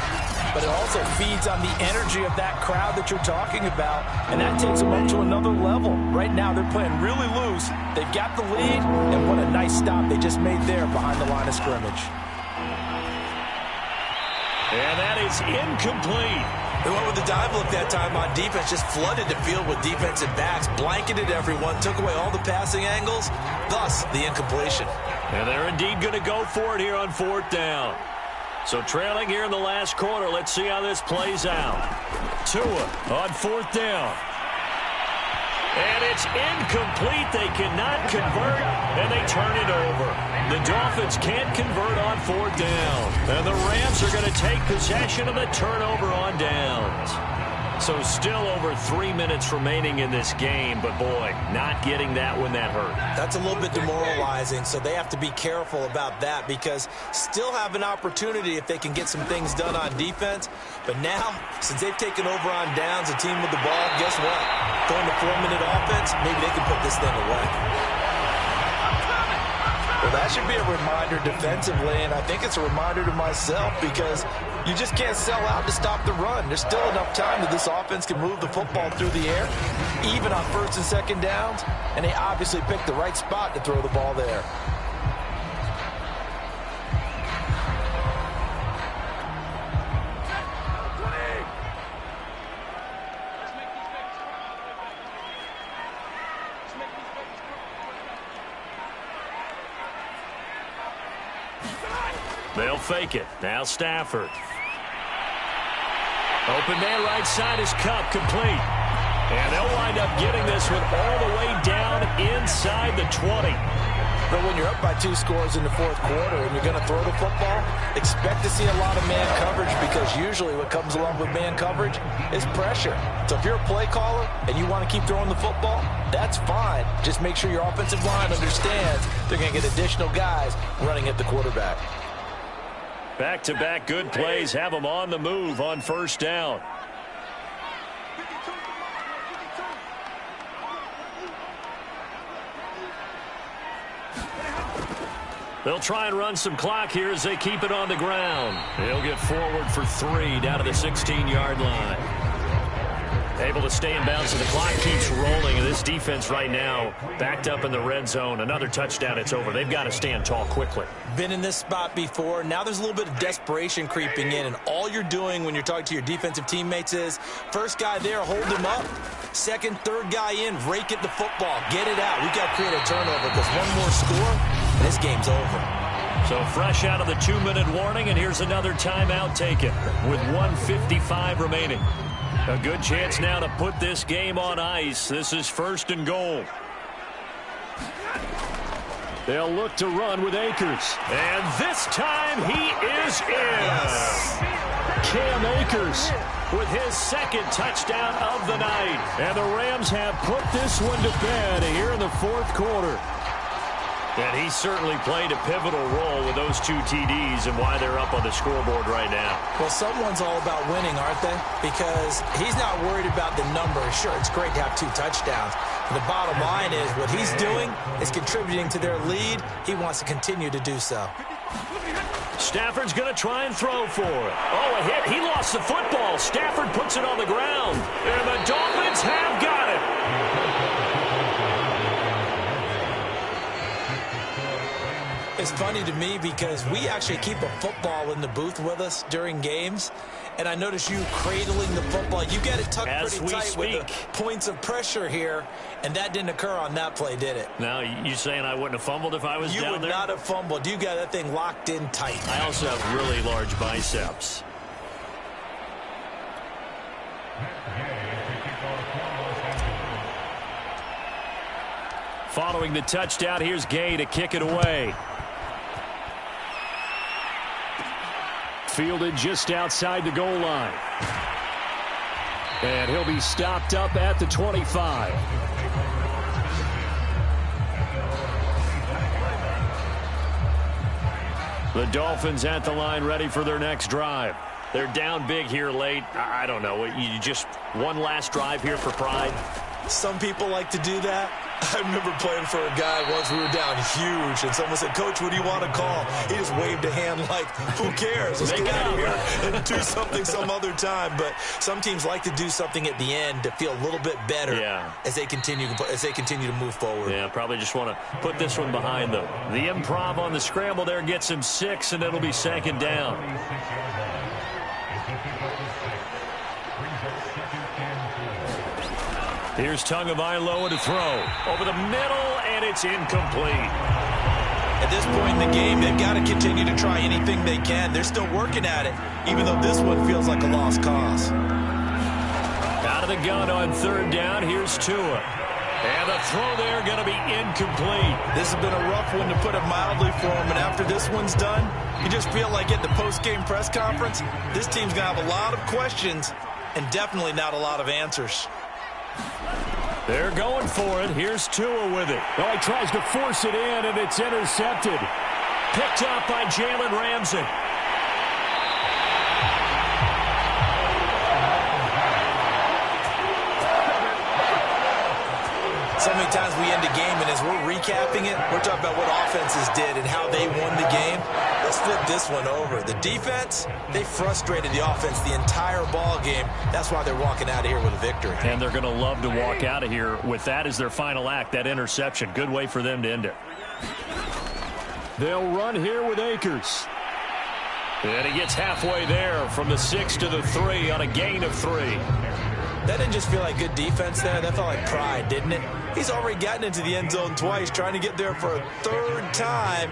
but it also feeds on the energy of that crowd that you're talking about, and that takes them up to another level. Right now, they're playing really loose. They've got the lead, and what a nice stop they just made there behind the line of scrimmage. And that is incomplete. They went with the dive look that time on defense, just flooded the field with defensive backs, blanketed everyone, took away all the passing angles, thus the incompletion. And they're indeed going to go for it here on 4th down. So trailing here in the last quarter, let's see how this plays out. Tua on 4th down. And it's incomplete. They cannot convert, and they turn it over. The Dolphins can't convert on 4th down. And the Rams are going to take possession of the turnover on downs. So still over 3 minutes remaining in this game, but boy, not getting that when that hurt. That's a little bit demoralizing, so they have to be careful about that because still have an opportunity if they can get some things done on defense. But now, since they've taken over on downs, a team with the ball, guess what? Going to 4-minute offense, maybe they can put this thing away. Well, that should be a reminder defensively, and I think it's a reminder to myself because you just can't sell out to stop the run. There's still enough time that this offense can move the football through the air, even on 1st and 2nd downs, and they obviously picked the right spot to throw the ball there. They'll fake it. Now Stafford. Open man right side is Cup, complete. And they'll wind up getting this one all the way down inside the 20. But when you're up by 2 scores in the fourth quarter and you're going to throw the football, expect to see a lot of man coverage, because usually what comes along with man coverage is pressure. So if you're a play caller and you want to keep throwing the football, that's fine. Just make sure your offensive line understands they're going to get additional guys running at the quarterback. Back-to-back good plays have them on the move on first down. They'll try and run some clock here as they keep it on the ground. They'll get forward for 3 down to the 16-yard line. Able to stay in bounds, so the clock keeps rolling. And this defense right now backed up in the red zone. Another touchdown, it's over. They've got to stand tall quickly. Been in this spot before. Now there's a little bit of desperation creeping in, and all you're doing when you're talking to your defensive teammates is first guy there, hold him up. Second, third guy in, rake at the football. Get it out. We've got to create a turnover, because one more score, and this game's over. So fresh out of the 2-minute warning, and here's another timeout taken with 1:55 remaining. A good chance now to put this game on ice. This is 1st and goal. They'll look to run with Akers. And this time he is in. Cam Akers with his 2nd touchdown of the night. And the Rams have put this one to bed here in the 4th quarter. And he certainly played a pivotal role with those 2 TDs and why they're up on the scoreboard right now. Well, someone's all about winning, aren't they? Because he's not worried about the number. Sure, it's great to have 2 touchdowns. But the bottom line is what he's doing is contributing to their lead. He wants to continue to do so. Stafford's going to try and throw for it. Oh, a hit. He lost the football. Stafford puts it on the ground. And the Dolphins have got it. It's funny to me because we actually keep a football in the booth with us during games, and I notice you cradling the football. You get it tucked pretty tight with the points of pressure here, and that didn't occur on that play, did it? Now, you saying I wouldn't have fumbled if I was down there? You would not have fumbled. You got that thing locked in tight. I also have really large biceps. Following the touchdown, here's Gay to kick it away. Fielded just outside the goal line. And he'll be stopped up at the 25. The Dolphins at the line, ready for their next drive. They're down big here late. I don't know. You just one last drive here for pride? Some people like to do that. I remember playing for a guy once. We were down huge, and someone said, "Coach, what do you want to call?" He just waved a hand like, who cares? Let's get out of here and do something some other time. But some teams like to do something at the end to feel a little bit better as they continue to move forward. Yeah, probably just want to put this one behind them. The improv on the scramble there gets him 6, and it'll be 2nd down. Here's Tagovailoa to throw. Over the middle, and it's incomplete. At this point in the game, they've got to continue to try anything they can. They're still working at it, even though this one feels like a lost cause. Out of the gun on 3rd down, here's Tua. And the throw there going to be incomplete. This has been a rough one, to put it mildly, for him. And after this one's done, you just feel like at the post-game press conference, this team's going to have a lot of questions and definitely not a lot of answers. They're going for it. Here's Tua with it. Oh, he tries to force it in, and it's intercepted. Picked up by Jalen Ramsey. So many times we end a game, and as we're recapping it, we're talking about what offenses did and how they won the game. Let's flip this one over. The defense, they frustrated the offense the entire ball game. That's why they're walking out of here with a victory. And they're going to love to walk out of here with that as their final act, that interception. Good way for them to end it. They'll run here with Akers. And he gets halfway there from the 6 to the 3 on a gain of 3. That didn't just feel like good defense there. That felt like pride, didn't it? He's already gotten into the end zone twice, trying to get there for a 3rd time.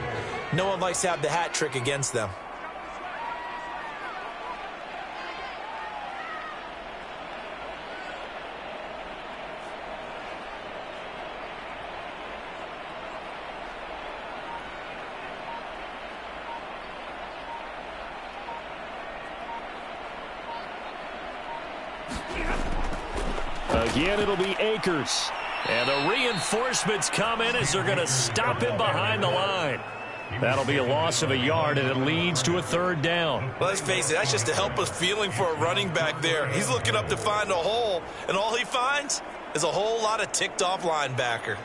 No one likes to have the hat trick against them. Again, it'll be Akers. And the reinforcements come in as they're going to stop him behind the line. That'll be a loss of a yard, and it leads to a third down. Well, let's face it, that's just a helpless feeling for a running back there. He's looking up to find a hole, and all he finds is a whole lot of ticked-off linebacker.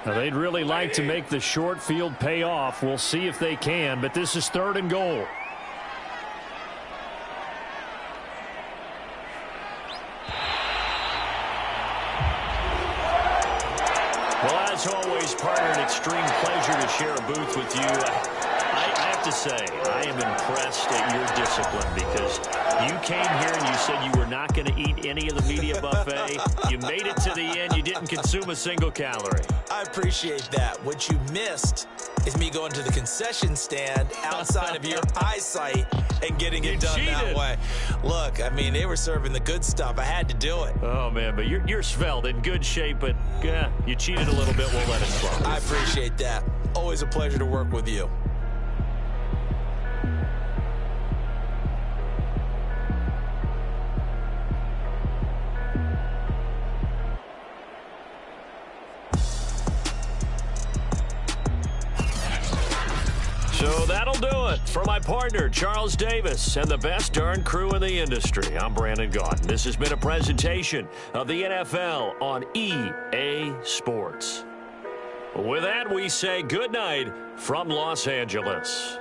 Now, they'd really like to make the short field pay off. We'll see if they can, but this is 3rd and goal. Well, as always, partner, an extreme pleasure to share a booth with you. I have to say, I am impressed at your discipline because you came here and you said you were not going to eat any of the media buffet. You made it to the end. You didn't consume a single calorie. I appreciate that. What you missed is me going to the concession stand outside of your eyesight and getting it done that way. Look, I mean, they were serving the good stuff. I had to do it. Oh, man, but you're svelte, in good shape, but you cheated a little bit. We'll let it slide. I appreciate that. Always a pleasure to work with you. So that'll do it for my partner, Charles Davis, and the best darn crew in the industry. I'm Brandon Gaudin. This has been a presentation of the NFL on EA Sports. With that, we say good night from Los Angeles.